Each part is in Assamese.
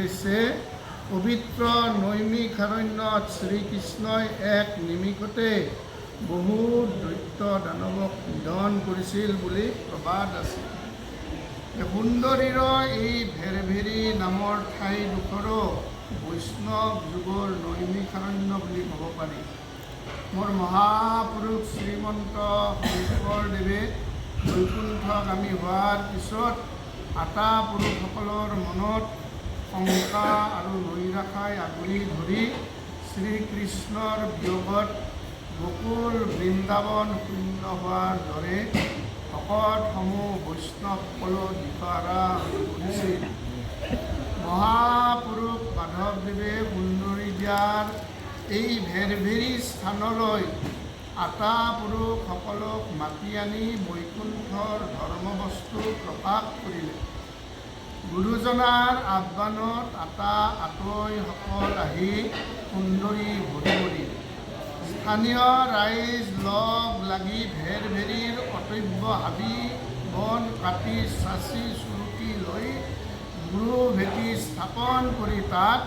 গৈছে। পবিত্ৰ নৈমিষাৰণ্যত শ্ৰীকৃষ্ণই এক নিমিষতে বহু দৈত্য দানৱক নিধন কৰিছিল বুলি প্ৰবাদ আছে। সুন্দৰীৰ এই ভেৰভেৰী নামৰ ঠাইডোখৰো বৈষ্ণৱ যুগৰ নৈমিষাৰণ্য বুলি ক'ব পাৰি। মোৰ মহাপুৰুষ শ্ৰীমন্ত শংকৰদেৱে বৈকুণ্ঠগামী হোৱাৰ পিছত আটা পুৰুষসকলৰ মনত শংকা আৰু নৈৰাশাই আগুৰি ধৰি শ্ৰীকৃষ্ণৰ বিয়োগত গোকুল বৃন্দাবন শূন্য হোৱাৰ দৰে ভকতসমূহ বৈষ্ণৱসকলৰ দিশহাৰা হৈ পৰিছিল। মহাপুৰুষ মাধৱদেৱে সুন্দৰী দিয়াৰ এই ভেৰভেৰী স্থানলৈ আটা পুৰুষসকলক মাতি আনি বৈকুণ্ঠৰ ধৰ্মবস্তু প্ৰকাশ কৰিলে। গুৰুজনাৰ আহ্বানত আটা আতৈসকল আহি সুন্দৰী ভৰি পৰিল। স্থানীয় ৰাইজ লগ লাগি ভেৰভেৰীৰ অটব্য হাবি বন কাটি চাচি চুৰুকি লৈ গুৰু ভেটি স্থাপন কৰি তাত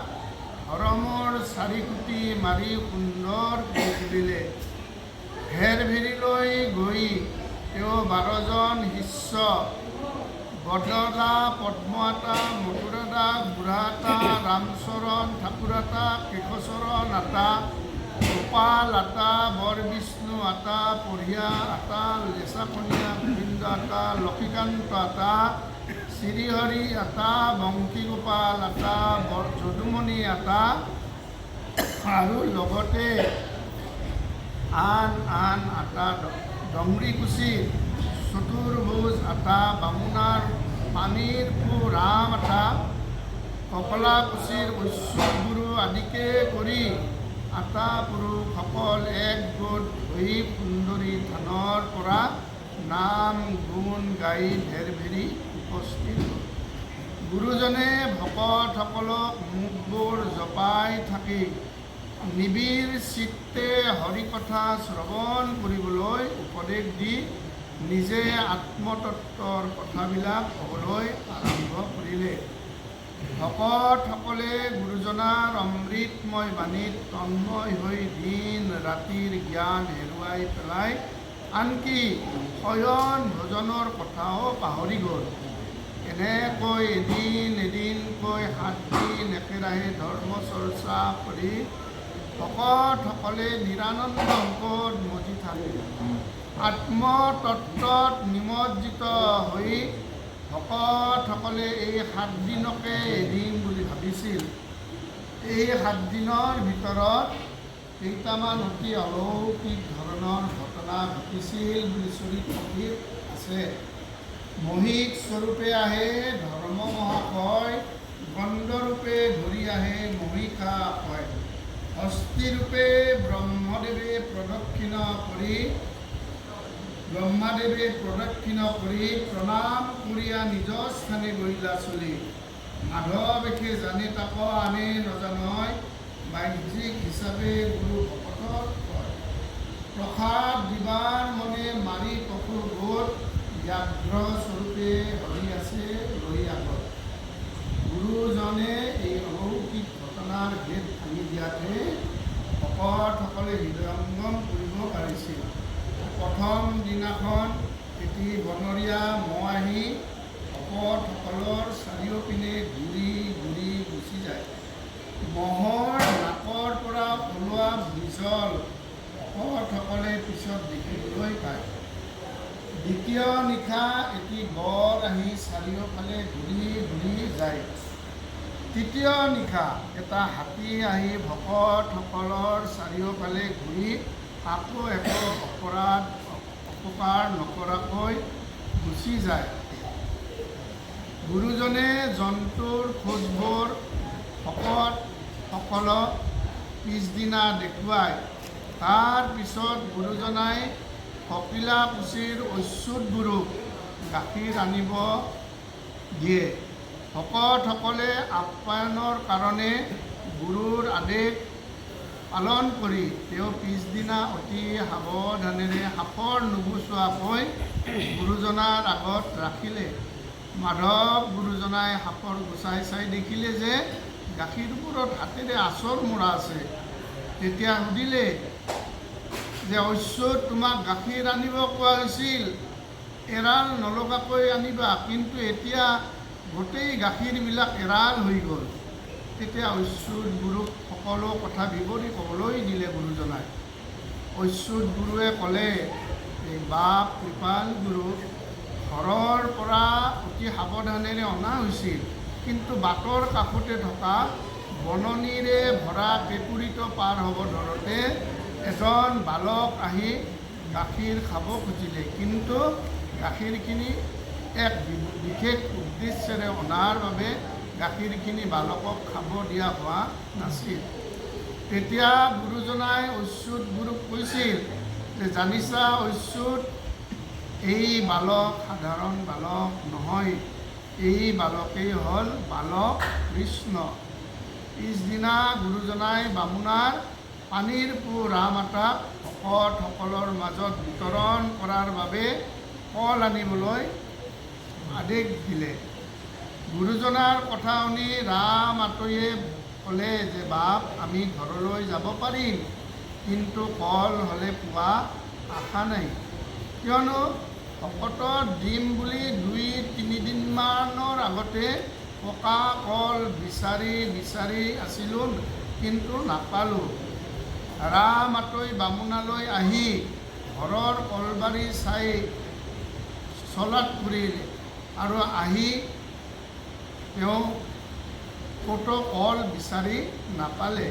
ধৰ্মৰ চাৰিকুটি মাৰি সুন্দৰ কৰি তুলিলে। ভেৰভেৰীলৈ গৈ তেওঁ 12জন শিষ্য বৰদা, পদ্মআটা, মথুৰাদা, বুঢ়াআটা, ৰামচৰণ, ঠাকুৰআটা, কেশচৰণ আটা, গোপাল আটা, বৰবিষ্ণু আটা, পঢ়িয়া আটা, লেচাকণীয়া গোবিন্দ আটা, লক্ষীকান্ত আটা, শ্ৰীহৰি আটা, বংশীগোপাল আটা, যদুমণি আটা আৰু লগতে আন আন আটা, ডমৰিকুচি, চতুৰ্ভুজ আটা, বামুণাৰ পানীৰ পু ৰাম আটা, কপলাকুচিৰ ঐশ্বৰ গুৰু আদিকে কৰি আটা পুৰুষসকল এক গোট হৈ সুন্দৰী থানৰ পৰা নাম গুণ গাই ভেৰভেৰী উপস্থিত হ'ল। গুৰুজনে ভকতসকলক মুখবোৰ জপাই থাকি নিবিড় চিত্তে হৰিকথা শ্ৰৱণ কৰিবলৈ উপদেশ দি নিজে আত্মতত্বৰ কথাবিলাক ক'বলৈ আৰম্ভ কৰিলে। ভকতসকলে গুৰুজনাৰ অমৃতময় বাণীত তন্ময় হৈ দিন ৰাতিৰ জ্ঞান হেৰুৱাই পেলাই আনকি শয়ন ভোজনৰ কথাও পাহৰি গ'ল। এনেকৈ এদিনকৈ 7 দিন একেৰাহে ধৰ্ম চৰ্চা কৰি ভকতসকলে নিৰানন্দ অংকত মজি থাকিল। আত্মতত্ত্বত নিমজ্জিত হৈ ভকতসকলে এই 7 দিনকে এদিন বুলি ভাবিছিল। এই 7 দিনৰ ভিতৰত কেইটামান অতি অলৌকিক ধৰণৰ ঘটনা ঘটিছিল বুলি চৰিত্ৰত আছে। মহিষ স্বৰূপে আহে ধৰ্ম মহাশয়, গণ্ডৰূপে ঘূৰি আহে মহিষাশয়, হস্তিৰূপে ব্ৰহ্মদেৱে প্ৰদক্ষিণ কৰি প্ৰণাম কৰিয়া নিজ স্থানে গৰিলা চলি। মাধৱেশে জানে তাক আনে নজানয়, বাহ্যিক হিচাপে গুৰু ভকতক কয়। প্ৰসাদ দিবাৰ মনে মাৰি পশুৰ গোট, ব্যাঘ্ৰ স্বৰূপে হৰি আছে লৈ আগত। গুৰুজনে এই অলৌকিক ঘটনাৰ ভেদ ভাঙি দিয়াতে ভকতসকলে হৃদয়ংগম কৰিব পাৰিছিল। প্ৰথম দিনাখন এটি বনৰীয়া মহ আহি ভকতসকলৰ চাৰিওপিনে ঘূৰি ঘূৰি গুচি যায়। মহৰ নাকৰ পৰা ওলোৱা বিজল ভকতসকলে পিছত দেখিবলৈ পায়। দ্বিতীয় নিশা এটি গড় আহি চাৰিওফালে ঘূৰি ঘূৰি যায়। তৃতীয় নিশা এটা হাতী আহি ভকতসকলৰ চাৰিওফালে ঘূৰি আকৌ একো অপকাৰ নকৰাকৈ গুচি যায়। গুৰুজনে জন্তুৰ খোজবোৰ ভকতসকলক পিছদিনা দেখুৱাই তাৰ পিছত গুৰুজনাই কপিলাকুচিৰ অচ্যুত গুৰুক গাখীৰ আনিব দিয়ে। ভকতসকলে আপ্যায়নৰ কাৰণে গুৰুৰ আদেশ পালন কৰি তেওঁ পিছদিনা অতি সাৱধানেৰে সাপৰ নুগুচোৱাকৈ গুৰুজনাৰ আগত ৰাখিলে। মাধৱ গুৰুজনাই সাপৰ গুচাই চাই দেখিলে যে গাখীৰবোৰত হাতেৰে আচৰ মৰা আছে। তেতিয়া সুধিলে যে অচ্যুত, তোমাক গাখীৰ আনিব কোৱা হৈছিল, এৰাল নলগাকৈ আনিবা, কিন্তু এতিয়া গোটেই গাখীৰবিলাক এৰাল হৈ গ'ল। তেতিয়া অচ্যুত গুৰুক সকলো কথা বিৱৰি ক'বলৈ দিলে গুৰুজনাই। অচ্যুত গুৰুৱে ক'লে, এই বাপ কৃপাল গুৰু, ঘৰৰ পৰা অতি সাৱধানেৰে অনা হৈছিল, কিন্তু বাটৰ কাষতে থকা বননিৰে ভৰা কেঁকুৰিটো পাৰ হ'ব ধৰোঁতে এজন বালক আহি গাখীৰ খাব খুজিলে, কিন্তু গাখীৰখিনি এক বিশেষ উদ্দেশ্যেৰে অনাৰ বাবে গাখীৰখিনি বালকক খাব দিয়া হোৱা নাছিল। তেতিয়া গুৰুজনাই অচ্যুত গুৰুক কৈছিল যে, জানিছা অচ্যুত, এই বালক সাধাৰণ বালক নহয়, এই বালকেই হ'ল বালক কৃষ্ণ। পিছদিনা গুৰুজনাই বামুণাৰ পানীৰ পো ৰামআটাক ভকতসকলৰ মাজত বিতৰণ কৰাৰ বাবে কল আনিবলৈ আদেশ দিলে। গুৰুজনাৰ কথা শুনি ৰামআটয়ে ক'লে যে, বাপ, আমি ঘৰলৈ যাব পাৰিম, কিন্তু কল হ'লে পোৱা আশা নাই, কিয়নো ভকতক দিম বুলি 2-3 দিনমানৰ আগতে পকা কল বিচাৰি আছিলোঁ, কিন্তু নাপালোঁ। ৰামআটই বামুণালৈ আহি ঘৰৰ কলবাৰী চাই চলাত ফুৰিলে, আৰু আহি তেওঁ ক'তো কল বিচাৰি নাপালে।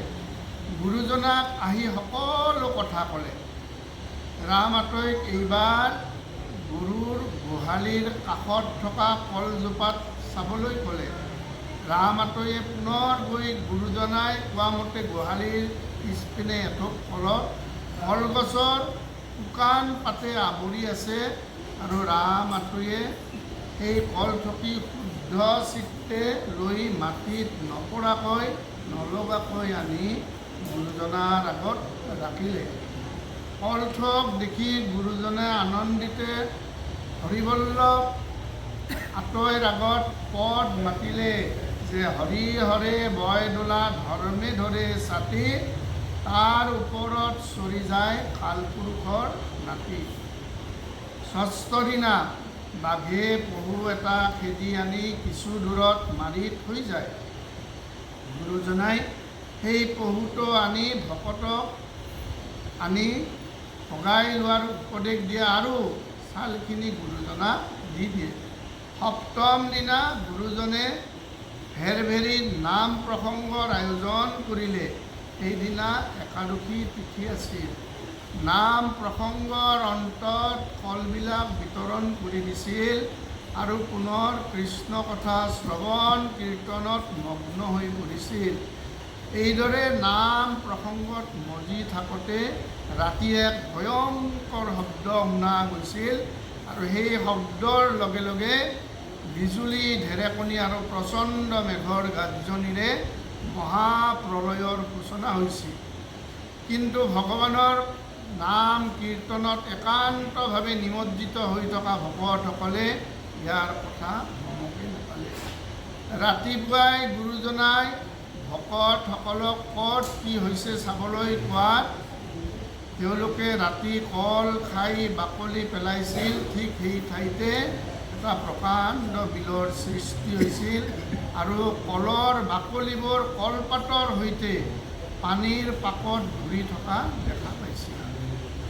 গুৰুজনাক আহি সকলো কথা ক'লে। ৰামআটৈক এইবাৰ গুৰুৰ গোহালিৰ কাষত থকা কলজোপাত চাবলৈ ক'লে। ৰামআটয়ে পুনৰ গৈ গুৰুজনাই কোৱামতে গোহালিৰ পিছপিনে এথোক কলগছৰ শুকান পাতে আৱৰি আছে, আৰু ৰামআটয়ে সেই কলথকি শুদ্ধ চিত্তে লৈ মাটিত নপৰাকৈ নলগাকৈ আনি গুৰুজনাৰ আগত ৰাখিলে। কলথক দেখি গুৰুজনে আনন্দিতে হৰিবল্লভ আটৈৰ আগত পদ মাতিলে যে, হৰি হৰে বৰদোলা ধৰ্মে ধৰে ছাতি, তাৰ ওপৰত চৰি যায় কালপুৰুষৰ নাতি। ষষ্ঠ দিনা বাঘে পহু এটা খেদি আনি কিছু দূৰত মাৰি থৈ যায়। গুৰুজনাই সেই পহুটো আনি ভকতক আনি ভগাই লোৱাৰ উপদেশ দিয়ে, আৰু ছালখিনি গুৰুজনাক দি দিয়ে। সপ্তম দিনা গুৰুজনে ভেৰভেৰি নাম প্ৰসংগৰ আয়োজন কৰিলে। সেইদিনা একাদশী তিথি আছিল। নাম প্ৰসংগৰ অন্তত ফলবিলাক বিতৰণ কৰি দিছিল, আৰু পুনৰ কৃষ্ণ কথা শ্ৰৱণ কীৰ্তনত মগ্ন হৈ পৰিছিল। এইদৰে নাম প্ৰসংগত মজি থাকোঁতে ৰাতি এক ভয়ংকৰ শব্দ শুনা গৈছিল, আৰু সেই শব্দৰ লগে লগে বিজুলী, ঢেৰেকনি আৰু প্ৰচণ্ড মেঘৰ গাৰ্জনিৰে মহাপ্ৰলয়ৰ সূচনা হৈছিল। কিন্তু ভগৱানৰ নাম কীৰ্তনত একান্তভাৱে নিমজ্জিত হৈ থকা ভকতসকলে ইয়াৰ কথা গমকে নাপালে। ৰাতিপুৱাই গুৰুজনাই ভকতসকলক ক'ত কি হৈছে চাবলৈ কোৱাত তেওঁলোকে ৰাতি কল খাই বাকলি পেলাইছিল। ঠিক সেই ঠাইতে এটা প্ৰকাণ্ড বিলৰ সৃষ্টি হৈছিল, আৰু কলৰ বাকলিবোৰ কলপাতৰ সৈতে পানীৰ পাকত ঘূৰি থকা দেখা পাইছিল।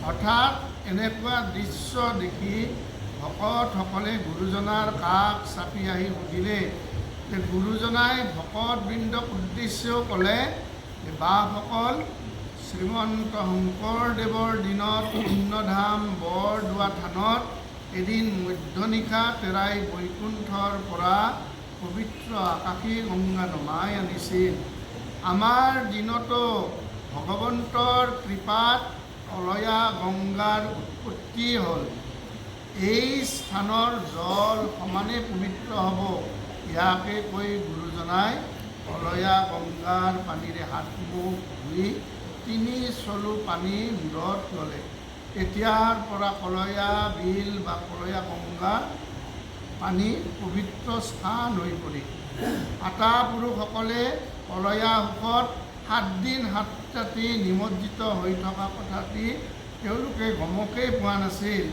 হঠাৎ এনেকুৱা দৃশ্য দেখি ভকতসকলে গুৰুজনাৰ কাষ চাপি আহি সুধিলে যে, গুৰুজনাই ভকতবৃন্দক উদ্দেশ্যেও ক'লে যে, বাপসকল, শ্ৰীমন্ত শংকৰদেৱৰ দিনত পুণ্যধাম বৰদোৱা থানত এদিন মধ্যনিশা তেৰাই বৈকুণ্ঠৰ পৰা পবিত্ৰ আকাশী গংগা নমাই আনিছিল। আমাৰ দিনতো ভগৱন্তৰ কৃপাত অলয়া গংগাৰ উৎপত্তি হ'ল। এই স্থানৰ জল সমানে পবিত্ৰ হ'ব, ইয়াকে কৈ গুৰুজনাই অলয়া গংগাৰ পানীৰে হাত মুখ ধুই 3 চলু পানী মূৰত ল'লে। এতিয়াৰ পৰা কলয়া বিল বা কলয়া গংগা পানী পবিত্ৰ স্থান হৈ পৰি আটা পুৰুষসকলে কলয়া সুখত 7 দিন 7 ৰাতি নিমজ্জিত হৈ থকা কথাটি তেওঁলোকে গমকেই পোৱা নাছিল।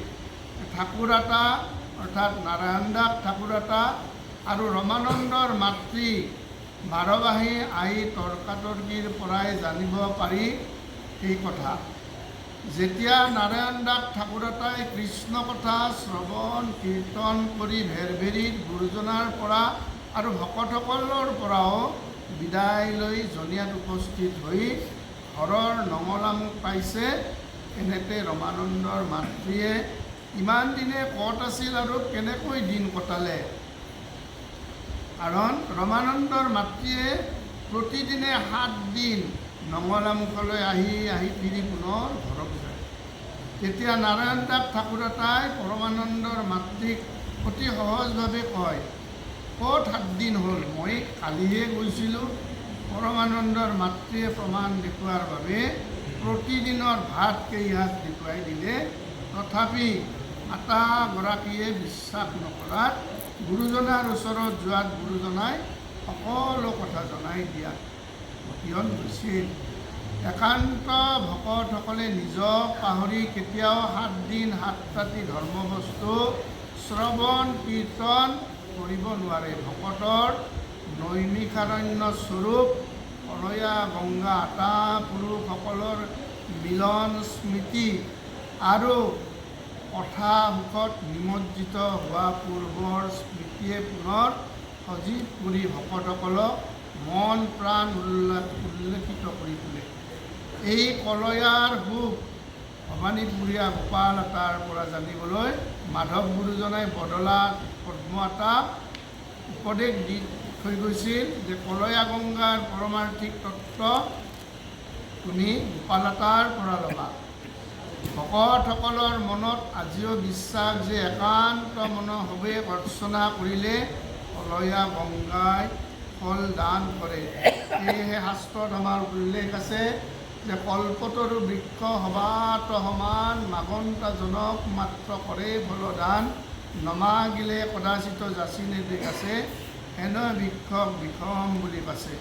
ঠাকুৰ আটা অৰ্থাৎ নাৰায়ণ দাস ঠাকুৰ আটা আৰু ৰমানন্দৰ মাতৃ বাৰবাহী আই তৰ্কাতৰ্কিৰ পৰাই জানিব পাৰি এই কথা। যেতিয়া নাৰায়ণ দাস ঠাকুৰ আটাই কৃষ্ণ কথা শ্ৰৱণ কীৰ্তন কৰি ভেৰভেৰীত গুৰুজনাৰ পৰা আৰু ভকতসকলৰ পৰাও বিদায় লৈ জনিয়াত উপস্থিত হৈ ঘৰৰ নঙলামুখ পাইছে। এনেতে ৰমানন্দৰ মাতৃয়ে ইমান দিনে ক'ত আছিল আৰু কেনেকৈ দিন কটালে। কাৰণ ৰমানন্দৰ মাতৃয়ে প্ৰতিদিনে 7 দিন নঙলামুখলৈ আহি ফিৰি পুনৰ ঘৰত যায়। তেতিয়া নাৰায়ণ দাস ঠাকুৰ আটাই পৰমানন্দৰ মাতৃক অতি সহজভাৱে কয়, ক'ত 7 দিন হ'ল, মই কালিহে গৈছিলোঁ। পৰমানন্দৰ মাতৃয়ে প্ৰমাণ দেখুওৱাৰ বাবে প্ৰতিদিনৰ ভাত কেইসাঁজ দেখুৱাই দিলে। তথাপি আটাগৰাকীয়ে বিশ্বাস নকৰাত গুৰুজনাৰ ওচৰত যোৱাত গুৰুজনাই সকলো কথা জনাই দিয়াত মতিয়ন হৈছিল। একান্ত ভকতসকলে নিজক পাহৰি কেতিয়াও 7 দিন 7 ৰাতি ধৰ্মবস্তু শ্ৰৱণ কীৰ্তন কৰিব নোৱাৰে। ভকতৰ নৈমিষাৰণ্য স্বৰূপ কলয়া গংগা আটা পুৰুষসকলৰ মিলন স্মৃতি আৰু কথা সুখত নিমজ্জিত হোৱা পূৰ্বৰ স্মৃতিয়ে পুনৰ সজীৱ কৰি ভকতসকলক মন প্ৰাণ উল্লেখিত কৰি তোলে। এই কলয়াৰ সুখ ভৱানীপুৰীয়া গোপাল আটাৰ পৰা জানিবলৈ মাধৱ গুৰুজনাই বদলা পদ্ম আটাক উপদেশ দি থৈ গৈছিল যে কলয়া গংগাৰ পৰমাৰ্থিক তত্ত্ব তুমি গোপাল আটাৰ পৰা ল'বা। ভকতসকলৰ মনত আজিও বিশ্বাস যে একান্ত মনোভাৱে অৰ্চনা কৰিলে কলয়া গংগাই ফল দান কৰে। সেয়েহে শাস্ত্ৰত আমাৰ উল্লেখ আছে যে কল্পতৰু বৃক্ষ সবাত সমান মাগন্তাজনক মাত্ৰ কৰে ফলদান নমাগিলে কদাচিত যাচি নেদেখ আছে হেন বৃক্ষক বিষম বুলি পাছে।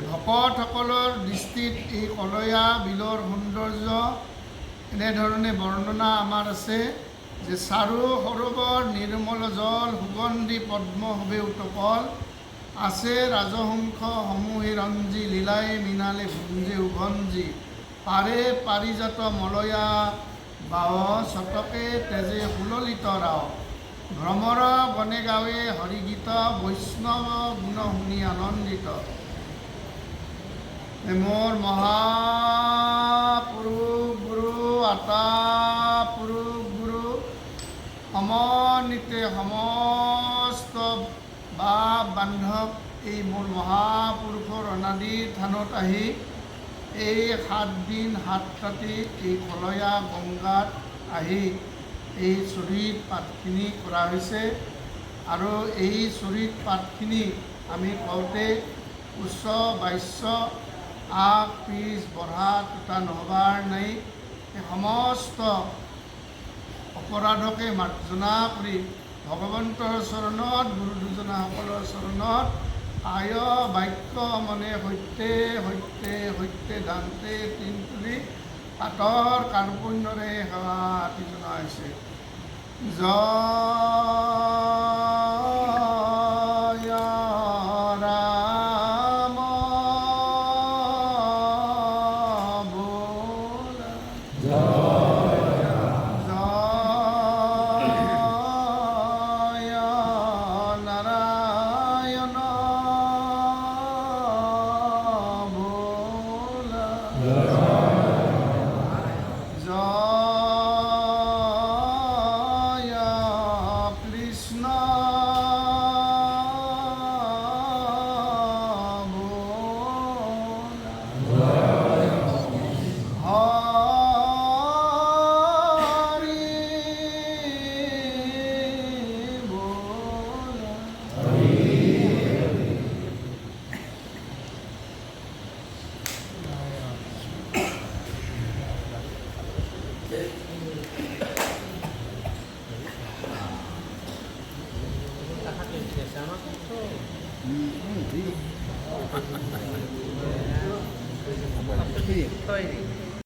ভকতসকলৰ দৃষ্টিত এই কলয়া বিলৰ সৌন্দৰ্য এনেধৰণে বৰ্ণনা আমাৰ আছে যে চাৰু সৰোবৰ নিৰ্মল জল সুগন্ধি পদ্ম হবে উটপল আছে ৰাজহংস সমূহে ৰঞ্জি লীলাই মৃণালে ভুঞ্জে উভঞ্জি পাৰে পাৰিজাত মলয়া বাৱ শতকে তেজে সুললিত ৰাও ভ্ৰমৰ গণে গাৱে হৰিগীত বৈষ্ণৱ গুণ শুনি আনন্দিত। মোৰ মহাপুৰুষ গুৰু আটা পুৰুষ গুৰু সমন্বিতে সমস্ত বা বান্ধৱ এই মোৰ মহাপুৰুষৰ অনাদি থানত আহি এই 7 দিন 7 ৰাতি এই কলয়া গংগাত আহি এই চৰিত পাঠখিনি কৰা হৈছে। আৰু এই চৰিত পাঠখিনি আমি কওঁতে উচ্চ বাস্য আগ পিছ বঢ়া তথা নহবাৰ নাই এই সমস্ত অপৰাধকে মাৰ্জনা কৰি ভগৱন্তৰ চৰণত গুৰু দুজনাসকলৰ চৰণত কায় বাক্য মনে সত্যে সত্যে সত্যে দান্তে তিন তুলি পাতৰ কাৰ্পণ্যৰে সেৱা আতি জনাইছে। জয় ৰাম বোল জয় নাৰায়ণ বোল জয় কৃষ্ণ তৈৰি